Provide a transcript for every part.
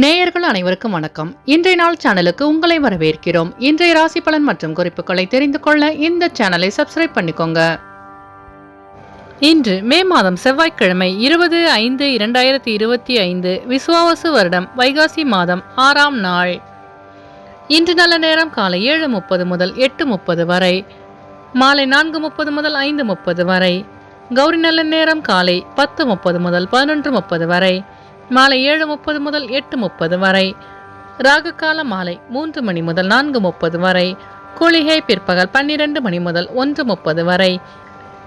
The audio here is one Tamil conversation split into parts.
நேயர்கள் அனைவருக்கும் வணக்கம். இன்றைய நாள் சேனலுக்கு உங்களை வரவேற்கிறோம். இன்றைய ராசி பலன் மற்றும் குறிப்புகளை தெரிந்து கொள்ள இந்த சேனலை சப்ஸ்கிரைப் பண்ணிக்கோங்க. இன்று மே மாதம் செவ்வாய்க்கிழமை 20/5/2025 விசுவாவசு வருடம் வைகாசி மாதம் 6ஆம் நாள். இன்று நல்ல நேரம் காலை 7:30 முதல் 8:30 வரை, மாலை 4:30 முதல் 5:30 வரை. கௌரி நல்ல நேரம் காலை 10:30 முதல் 11:30 வரை, மாலை 7:30 முதல் 8:30 வரை. ராகு கால மாலை 3 மணி முதல் 4:30 வரை. குளிகை பிற்பகல் 12 மணி முதல் 1:30 வரை.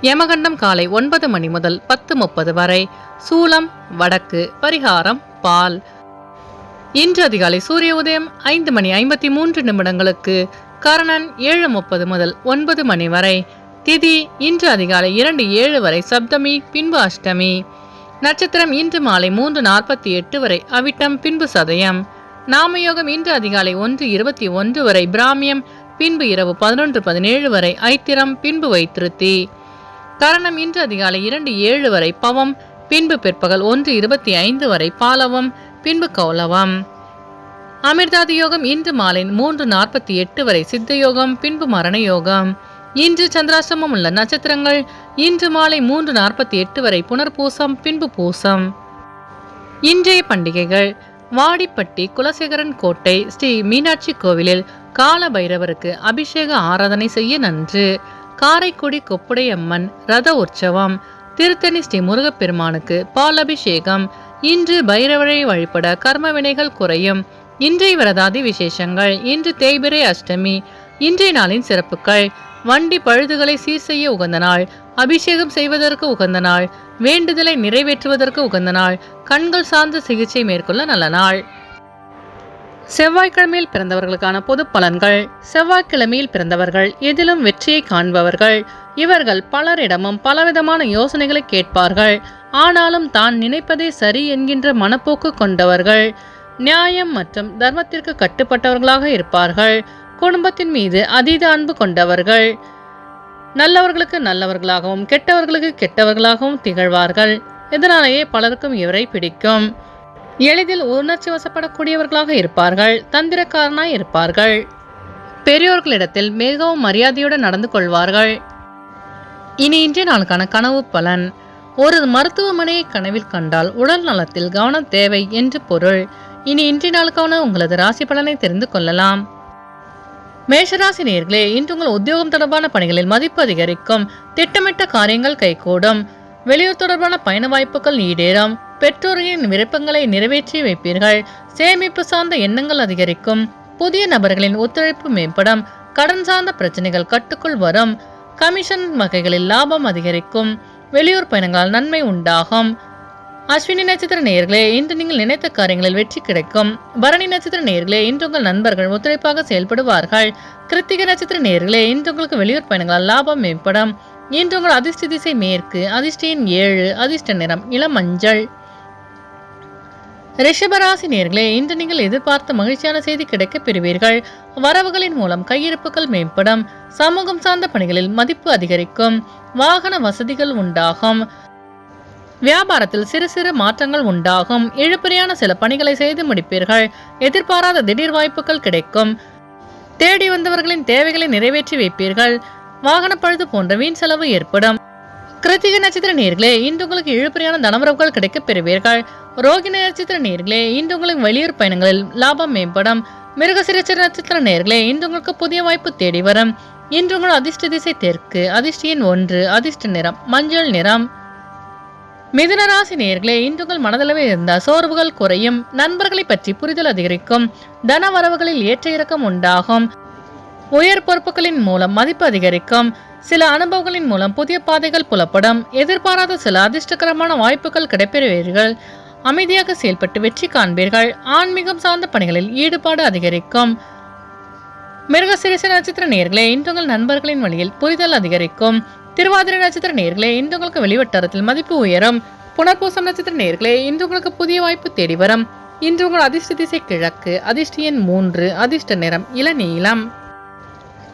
யமகண்டம் காலை 9 மணி முதல் 10:30 வரை. சூலம் வடக்கு. பரிகாரம் பால். இன்று அதிகாலை சூரிய உதயம் 5:53 கரணன் 7:30 முதல் 9 மணி வரை. திதி இன்று அதிகாலை 2:07 வரை சப்தமி, பின்பு அஷ்டமி. நட்சத்திரம் இன்று மாலை 3:48 வரை அவிட்டம், பின்பு சதயம். நாமயோகம் இன்று அதிகாலை 1:21 வரை பிராமியம், பின்பு இரவு 11:17 வரை ஐத்திரம், பின்பு வைத்திருத்தி. கரணம் இன்று அதிகாலை 2:07 வரை பவம், பின்பு பிற்பகல் 1:25 வரை பாலவம், பின்பு கௌலவம். அமிர்தாதி யோகம் இன்று மாலை 3:48 வரை சித்தயோகம், பின்பு மரண யோகம். இன்று சந்திராஷ்டமம் உள்ள நட்சத்திரங்கள் இன்று மாலை 3:48 வரை புனர்பூசம், பின்பு பூசம். இன்றைய பண்டிகைகள்: வாடிப்பட்டி குலசேகரன் கோட்டை ஸ்ரீ மீனாட்சி கோவிலில் கால பைரவருக்கு அபிஷேக ஆராதனை செய்ய நன்று. காரைக்குடி கொப்புடையம்மன் ரத உற்சவம். திருத்தணி ஸ்ரீ முருகப்பெருமானுக்கு பால் அபிஷேகம். இன்று பைரவரை வழிபட கர்ம வினைகள் குறையும். இன்றைய விரதாதி விசேஷங்கள்: இன்று தேய்பிறை அஷ்டமி. இன்றைய நாளின் சிறப்புகள்: வண்டி பழுதுகளை சீர் செய்ய உகந்த நாள், அபிஷேகம் செய்வதற்கு உகந்த நாள், வேண்டுதலை நிறைவேற்றுவதற்கு உகந்த நாள், கண்கள் சார்ந்த சிகிச்சை மேற்கொள்ள நல்ல நாள். செவ்வாய்க்கிழமையில் பிறந்தவர்களுக்கான பொது பலன்கள். செவ்வாய்க்கிழமையில் பிறந்தவர்கள் எதிலும் வெற்றியை காண்பவர்கள். இவர்கள் பலரிடமும் பலவிதமான யோசனைகளை கேட்பார்கள். ஆனாலும் தான் நினைப்பதே சரி என்கின்ற மனப்போக்கு கொண்டவர்கள். நியாயம் மற்றும் தர்மத்திற்கு கட்டுப்பட்டவர்களாக இருப்பார்கள். குடும்பத்தின் மீது அதீத அன்பு கொண்டவர்கள். நல்லவர்களுக்கு நல்லவர்களாகவும் கெட்டவர்களுக்கு கெட்டவர்களாகவும் திகழ்வார்கள். இதனாலேயே பலருக்கும் இவரை பிடிக்கும். எளிதில் உணர்ச்சி வசப்படக்கூடியவர்களாக இருப்பார்கள். தந்திரக்காரனாய் இருப்பார்கள். பெரியோர்களிடத்தில் மிகவும் மரியாதையுடன் நடந்து கொள்வார்கள். இனி இன்றைய நாளுக்கான கனவு பலன். ஒரு மருத்துவமனையை கனவில் கண்டால் உடல் நலத்தில் கவனம் தேவை என்று பொருள். இனி இன்றைய நாளுக்கான உங்களது ராசி பலனை தெரிந்து கொள்ளலாம். மேஷராசி நேயர்களே, இன்று உங்கள் உத்தியோகம் தொடர்பான பணிகளில் மதிப்பு அதிகரிக்கும். திட்டமிட்ட காரியங்கள் கைகூடும். வெளியூர் தொடர்பான பயண வாய்ப்புகள் ஈடேறும். பெற்றோர்களின் விருப்பங்களை நிறைவேற்றி வைப்பீர்கள். சேமிப்பு சார்ந்த எண்ணங்கள் அதிகரிக்கும். புதிய நபர்களின் ஒத்துழைப்பு மேம்படும். கடன் சார்ந்த பிரச்சனைகள் கட்டுக்குள் வரும். கமிஷன் வகைகளில் லாபம் அதிகரிக்கும். வெளியூர் பயணங்களால் நன்மை உண்டாகும். அஸ்வினி நட்சத்திர நேயர்களே, இன்று நீங்கள் நினைத்த காரியங்களில் வெற்றி கிடைக்கும். பரணி நட்சத்திர நேயர்களே, இன்று உங்கள் நண்பர்கள் ஒத்துழைப்பாக செயல்படுவார்கள். கிருத்திகை நட்சத்திர நேயர்களே, இன்று உங்களுக்கு வெளியூர் பயணங்களால் லாபம் மேம்படும். இன்று உங்கள் அதிர்ஷ்ட திசை மேற்கு. அதிர்ஷ்ட எண் 7. அதிர்ஷ்ட நிறம் இளமஞ்சள். ரிஷபராசி நேயர்களே, இன்று நீங்கள் எதிர்பார்த்த மகிழ்ச்சியான செய்தி கிடைக்கப் பெறுவீர்கள். வரவுகளின் மூலம் கையிருப்புகள் மேம்படும். சமூகம் சார்ந்த பணிகளில் மதிப்பு அதிகரிக்கும். வாகன வசதிகள் உண்டாகும். வியாபாரத்தில் சிறு சிறு மாற்றங்கள் உண்டாகும். இழுபறியான சில பணிகளை செய்து முடிப்பீர்கள். எதிர்பாராத திடீர் வாய்ப்புகள் கிடைக்கும். தேடி வந்தவர்களின் தேவைகளை நிறைவேற்றி வைப்பீர்கள். வாகன பழுது போன்ற வீண் செலவு ஏற்படும். கிருத்திகை நட்சத்திர நேயர்களே, இன்று உங்களுக்கு இழுபறியான தனவரவுகள் கிடைக்கப் பெறுவீர்கள். ரோகிணி நட்சத்திர நேயர்களே, இன்று உங்களுக்கு வெளியூர் பயணங்களில் லாபம் மேம்படும். மிருகசீரிஷ நட்சத்திர நேயர்களே, இன்று உங்களுக்கு புதிய வாய்ப்பு தேடி வரும். இன்று உங்கள் அதிர்ஷ்ட திசை தெற்கு. அதிர்ஷ்ட எண் 1. அதிர்ஷ்ட நிறம் மஞ்சள் நிறம். மிதுன ராசி நேயர்களே, இன்று உங்கள் மனதளவில் இருந்த சோர்வுகள் குறையும். நண்பர்களை பற்றி புரிதல் அதிகரிக்கும். தன வரவுகளில் ஏற்ற இறக்கம் உண்டாகும். உயர் பொறுப்புகளின் மூலம் மதிப்பு அதிகரிக்கும். சில அனுபவங்களின் மூலம் புதிய பாதைகள் புலப்படும். எதிர்பாராத சில அதிர்ஷ்டகரமான வாய்ப்புகள் கிடைப்பெறுவீர்கள். அமைதியாக செயல்பட்டு வெற்றி காண்பீர்கள். ஆன்மீகம் சார்ந்த பணிகளில் ஈடுபாடு அதிகரிக்கும். மிருகசீரிஷ நட்சத்திர நேயர்களே, இன்று உங்கள் நண்பர்களின் வழியில் புரிதல் அதிகரிக்கும். திருவாதிரை நட்சத்திர நேயர்களே, இன்று உங்களுக்கு வெளிவட்டாரத்தில் மதிப்பு உயரும். புனர்பூசம் நட்சத்திர நேயர்களே, இன்று உங்களுக்கு புதிய வாய்ப்பு தேடி வரும். இன்று உங்கள் அதிர்ஷ்ட திசை கிழக்கு. அதிர்ஷ்ட எண் 3. அதிர்ஷ்ட நிறம் இளநீலம்.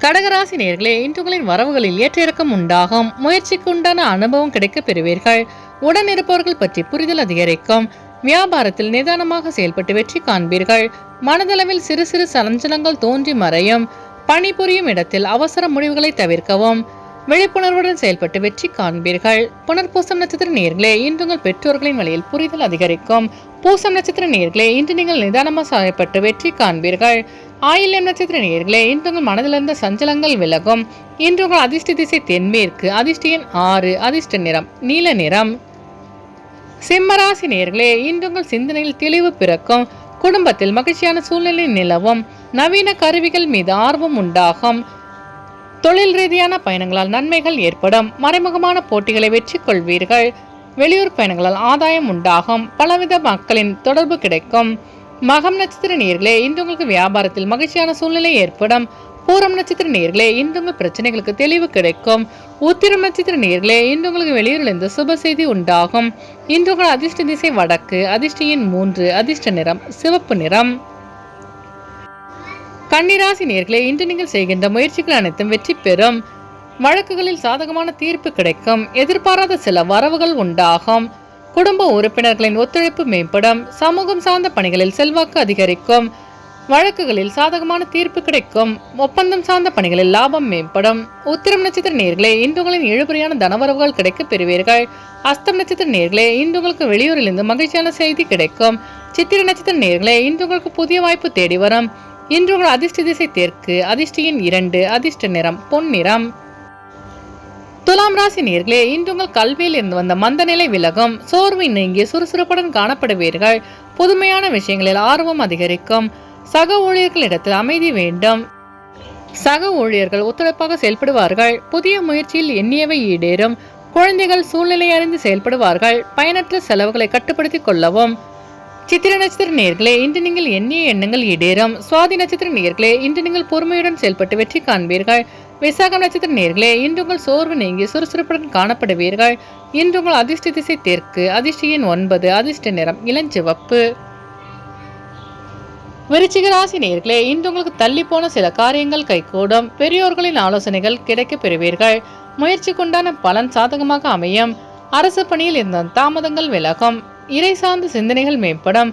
கடகராசி நேயர்களே, இன்று உங்களின் வரவுகளில் ஏற்ற இறக்கம் உண்டாகும். முயற்சிக்கு உண்டான அனுபவம் கிடைக்கப் பெறுவீர்கள். உடன் இருப்பவர்கள் பற்றி புரிதல் அதிகரிக்கும். வியாபாரத்தில் நிதானமாக செயல்பட்டு வெற்றி காண்பீர்கள். மனதளவில் சிறு சிறு சலஞ்சலங்கள் தோன்றி மறையும். பணிபுரியும் இடத்தில் அவசர முடிவுகளை தவிர்க்கவும். விழிப்புணர்வுடன் செயல்பட்டு வெற்றி காண்பீர்கள். புனர்பூசம் நட்சத்திர நேயர்களே, இன்று உங்கள் பெற்றோர்களின் வழியில் புரிதல் அதிகரிக்கும். பூசம் நட்சத்திர நேயர்களே, இன்று நீங்கள் நிதானமாக செயல்பட்டு வெற்றி காண்பீர்கள். ஆயில்யம் நட்சத்திர நேயர்களே, இன்று உங்கள் மனதிலிருந்த சஞ்சலங்கள் விலகும். இன்று உங்கள் அதிர்ஷ்ட திசை தென்மேற்கு. அதிர்ஷ்ட எண் 6. அதிர்ஷ்ட நிறம் நீல நிறம். சிம்மராசி நேயர்களே, இன்று உங்கள் சிந்தனையில் தெளிவு பிறக்கும். குடும்பத்தில் மகிழ்ச்சியான சூழ்நிலை நிலவும். நவீன கருவிகள் மீது ஆர்வம் உண்டாகும். தொழில் ரீதியான பயணங்களால் நன்மைகள் ஏற்படும். மறைமுகமான போட்டிகளை வெற்றி கொள்வீர்கள். வெளியூர் பயணங்களால் ஆதாயம் உண்டாகும். பலவித மக்களின் தொடர்பு கிடைக்கும். மகம் நட்சத்திர நேயர்களே, இன்று உங்களுக்கு வியாபாரத்தில் மகிழ்ச்சியான சூழ்நிலை ஏற்படும். பூரம் நட்சத்திர நேயர்களே, இன்று உங்கள் பிரச்சனைகளுக்கு தெளிவு கிடைக்கும். உத்திரம் நட்சத்திர நேயர்களே, இன்று உங்களுக்கு வெளியூரிலிருந்து சுப செய்தி உண்டாகும். இன்று உங்கள் அதிர்ஷ்ட திசை வடக்கு. அதிர்ஷ்ட எண் 3. அதிர்ஷ்ட நிறம் சிவப்பு நிறம். கன்னிராசி நேயர்களே, இன்று நீங்கள் செய்கின்ற முயற்சிகள் அனைத்தும் வெற்றி பெறும். வழக்குகளில் சாதகமான தீர்ப்பு கிடைக்கும். எதிர்பாராத சில வரவுகள் உண்டாகும். குடும்ப உறுப்பினர்களின் ஒத்துழைப்பு மேம்படும். சமூகம் சார்ந்த பணிகளில் செல்வாக்கு அதிகரிக்கும். வழக்குகளில் சாதகமான தீர்ப்பு கிடைக்கும். ஒப்பந்தம் சார்ந்த பணிகளில் லாபம் மேம்படும். உத்திரம் நட்சத்திர நேயர்களே, இன்று உங்களின் இழுபறியான தனவரவுகள் கிடைக்க பெறுவீர்கள். அஸ்தம் நட்சத்திர நேயர்களே, இன்று உங்களுக்கு வெளியூரிலிருந்து மகிழ்ச்சியான செய்தி கிடைக்கும். சித்திர நட்சத்திர நேயர்களே, இன்று உங்களுக்கு புதிய வாய்ப்பு தேடி வரும். இன்று உங்கள் அதிர்ஷ்ட திசை தெற்கு. அதிர்ஷ்ட எண் 2. அதிர்ஷ்ட நிறம் பொன்னிறம். துலாம் ராசி நேயர்களே, இன்று உங்கள் கல்வியில் இருந்து வந்த மந்த நிலை விலகும். சோர்வு நீங்கி சுறுசுறுப்புடன் காணப்படுவீர்கள். புதுமையான விஷயங்களில் ஆர்வம் அதிகரிக்கும். சக ஊழியர்களிடத்தில் அமைதி வேண்டும். சக ஊழியர்கள் ஒத்துழைப்பாக செயல்படுவார்கள். புதிய முயற்சியில் எண்ணியவை ஈடேறும். குழந்தைகள் சூழ்நிலை அறிந்து செயல்படுவார்கள். பயனற்ற செலவுகளை கட்டுப்படுத்திக் கொள்ளவும். சித்திர நட்சத்திர நேயர்களே, இன்று நீங்கள் எண்ணிய எண்ணங்கள் ஈடேறும். சுவாதி நட்சத்திர நேயர்களே, இன்று நீங்கள் பொறுமையுடன் செயல்பட்டு வெற்றி காண்பீர்கள். விசாகம் நட்சத்திர நேயர்களே, இன்று உங்கள் சோர்வு நீங்கி சுறுசுறுப்புடன் காணப்படுவீர்கள். இன்று உங்கள் அதிர்ஷ்ட திசை தெற்கு. அதிர்ஷ்ட எண் 9. அதிர்ஷ்ட நிறம் இளஞ்சிவப்பு. விருச்சிக ராசி நேயர்களே, இன்று உங்களுக்கு தள்ளி போன சில காரியங்கள் கைகூடும். பெரியோர்களின் ஆலோசனைகள் கிடைக்க பெறுவீர்கள். முயற்சிக்குண்டான பலன் சாதகமாக அமையும். அரசு பணியில் இருந்த தாமதங்கள் விலகும். இறை சார்ந்த சிந்தனைகள் மேம்படும்.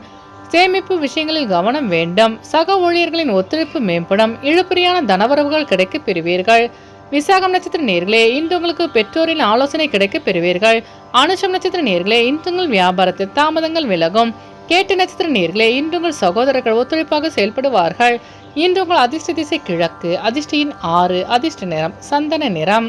சேமிப்பு விஷயங்களில் கவனம் வேண்டும். சக ஊழியர்களின் ஒத்துழைப்பு மேம்படும். இழுபறியான தனவரவுகள் கிடைக்க பெறுவீர்கள். விசாகம் நட்சத்திர நேயர்களே, இன்று உங்களுக்கு பெற்றோரின் ஆலோசனை கிடைக்க பெறுவீர்கள். அனுஷம் நட்சத்திர நேயர்களே, இன்று உங்கள் வியாபாரத்தில் தாமதங்கள் விலகும். கேட்டு நட்சத்திர நேயர்களே, இன்று உங்கள் சகோதரர்கள் ஒத்துழைப்பாக செயல்படுவார்கள். இன்று உங்கள் அதிர்ஷ்ட திசை கிழக்கு. அதிர்ஷ்ட எண் 6. அதிர்ஷ்ட நிறம் சந்தன நிறம்.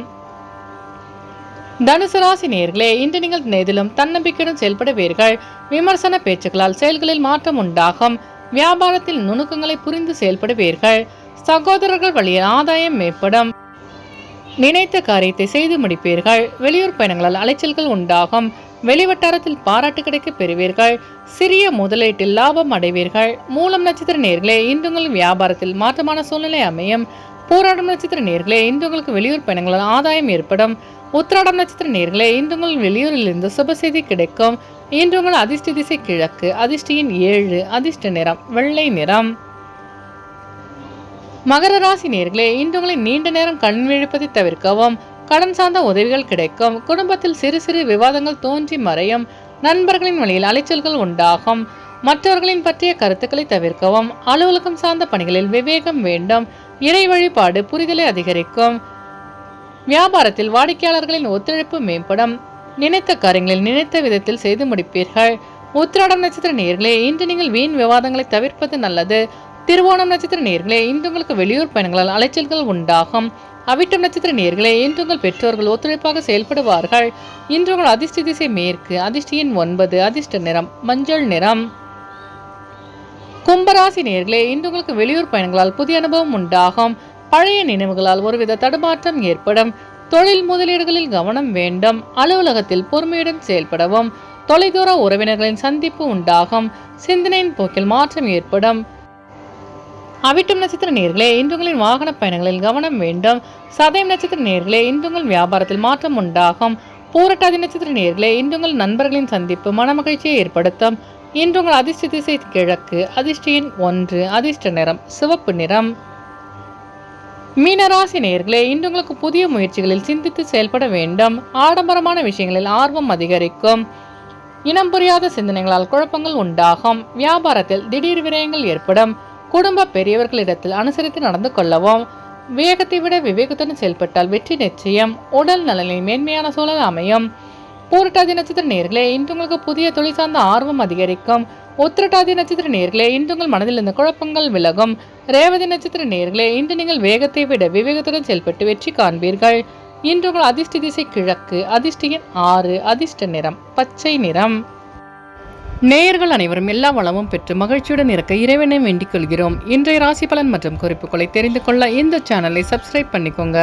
தனுசு ராசி நேயர்களே, இன்று நீங்கள் எதிலும் தன்னம்பிக்கையுடன் செயல்படுவீர்கள். விமர்சன பேச்சுக்களால் செயல்களில் மாற்றம் உண்டாகும். வியாபாரத்தில் நுணுக்கங்களை புரிந்து செயல்படுவீர்கள். சகோதரர்கள் வழியில் ஆதாயம் மேம்படும். நினைத்த காரியத்தை செய்து முடிப்பீர்கள். வெளியூர் பயணங்களால் அலைச்சல்கள் உண்டாகும். வெளிவட்டாரத்தில் பாராட்டு கிடைக்க பெறுவீர்கள். சிறிய முதலீட்டில் லாபம் அடைவீர்கள். மூலம் நட்சத்திர நேயர்களே, இன்று உங்கள் வியாபாரத்தில் மாற்றமான சூழ்நிலை அமையும். போராடும் நட்சத்திர நேயர்களே, இன்று உங்களுக்கு வெளியூர் பயணங்களால் ஆதாயம் ஏற்படும். உத்திராடம் நட்சத்திர நேயர்களே, இன்று உங்கள் வெளியூரில் இருந்து சுப செய்தி கிடைக்கும். இன்று உங்கள் அதிர்ஷ்ட திசை கிழக்கு. அதிர்ஷ்ட எண் 7. அதிர்ஷ்ட நிறம் வெள்ளை நிறம். மகர ராசி நேயர்களே, இன்று உங்களை நீண்ட நேரம் கண் விழிப்பதை தவிர்க்கவும். கடன் சார்ந்த உதவிகள் கிடைக்கும். குடும்பத்தில் சிறு சிறு விவாதங்கள் தோன்றி மறையும். நண்பர்களின் வழியில் அலைச்சல்கள் உண்டாகும். மற்றவர்களின் பற்றிய கருத்துக்களை தவிர்க்கவும். அலுவலகம் சார்ந்த பணிகளில் விவேகம் வேண்டும். இறை வழிபாடு புரிதலை அதிகரிக்கும். வியாபாரத்தில் வாடிக்கையாளர்களின் ஒத்துழைப்பு மேம்படும். நினைத்த காரியங்களில் நினைத்த விதத்தில் செய்து முடிப்பீர்கள். உத்திராடம் நட்சத்திர நேயர்களே, இன்று நீங்கள் வீண் விவாதங்களை தவிர்ப்பது நல்லது. திருவோணம் நட்சத்திர நேயர்களே, இன்று உங்களுக்கு வெளியூர் பயணங்களால் அலைச்சல்கள் உண்டாகும். அவிட்டம் நட்சத்திர நேயர்களே, இன்று உங்கள் பெற்றோர்கள் ஒத்துழைப்பாக செயல்படுவார்கள். இன்று உங்கள் அதிர்ஷ்ட திசை மேற்கு. அதிர்ஷ்ட எண் 9. அதிர்ஷ்ட நிறம் மஞ்சள் நிறம். கும்பராசி நேயர்களே, இன்று உங்களுக்கு வெளியூர் பயணங்களால் புதிய அனுபவம் உண்டாகும். பழைய நினைவுகளால் ஒருவித தடுமாற்றம் ஏற்படும். தொழில் முதலீடுகளில் கவனம் வேண்டும். அலுவலகத்தில் பொறுமையுடன் செயல்படவும். தொலைதூர உறவினர்களின் சந்திப்பு உண்டாகும். சிந்தனையின் போக்கில் மாற்றம் ஏற்படும். அவிட்டம் நட்சத்திர நேயர்களே, இன்று உங்களின் வாகன பயணங்களில் கவனம் வேண்டும். சதயம் நட்சத்திர நேயர்களே, இன்று உங்கள் வியாபாரத்தில் மாற்றம் உண்டாகும். பூரட்டாதி நட்சத்திர நேயர்களே, இன்று உங்கள் நண்பர்களின் சந்திப்பு மனமகிழ்ச்சியை ஏற்படுத்தும். இன்று உங்கள் அதிர்ஷ்ட திசை கிழக்கு. அதிர்ஷ்ட எண் 1. அதிர்ஷ்ட நிறம் சிவப்பு நிறம். மீனராசி நேயர்களே, இன்று உங்களுக்கு புதிய முயற்சிகளில் சிந்தித்து செயல்பட வேண்டும். ஆடம்பரமான விஷயங்களில் ஆர்வம் அதிகரிக்கும். இனம் புரியாத சிந்தனைகளால் குழப்பங்கள் உண்டாகும். வியாபாரத்தில் திடீர் விரயங்கள் ஏற்படும். குடும்ப பெரியவர்களிடத்தில் அனுசரித்து நடந்து கொள்ளவும். வேகத்தை விட விவேகத்துடன் செயல்பட்டால் வெற்றி நிச்சயம். உடல் நலனில் மேன்மையான சூழல் அமையும். பூரட்டாதி நட்சத்திர நேயர்களே, இன்று உங்களுக்கு புதிய தொழில் சார்ந்த ஆர்வம் அதிகரிக்கும். உத்திரட்டாதி நட்சத்திர நேயர்களே, இன்று உங்கள் மனதில் இருந்த குழப்பங்கள் விலகும். ரேவதி நட்சத்திர நேயர்களே, இன்று நீங்கள் வேகத்தை விட விவேகத்துடன் செயல்பட்டு வெற்றி காண்பீர்கள். இன்று உங்கள் அதிர்ஷ்ட திசை கிழக்கு. அதிர்ஷ்ட எண் 6. அதிர்ஷ்ட நிறம் பச்சை நிறம். நேயர்கள் அனைவரும் எல்லா வளமும் பெற்று மகிழ்ச்சியுடன் இருக்க இறைவனை வேண்டிக் கொள்கிறோம். இன்றைய ராசி பலன் மற்றும் குறிப்புகளை தெரிந்து கொள்ள இந்த சேனலை சப்ஸ்கிரைப் பண்ணிக்கோங்க.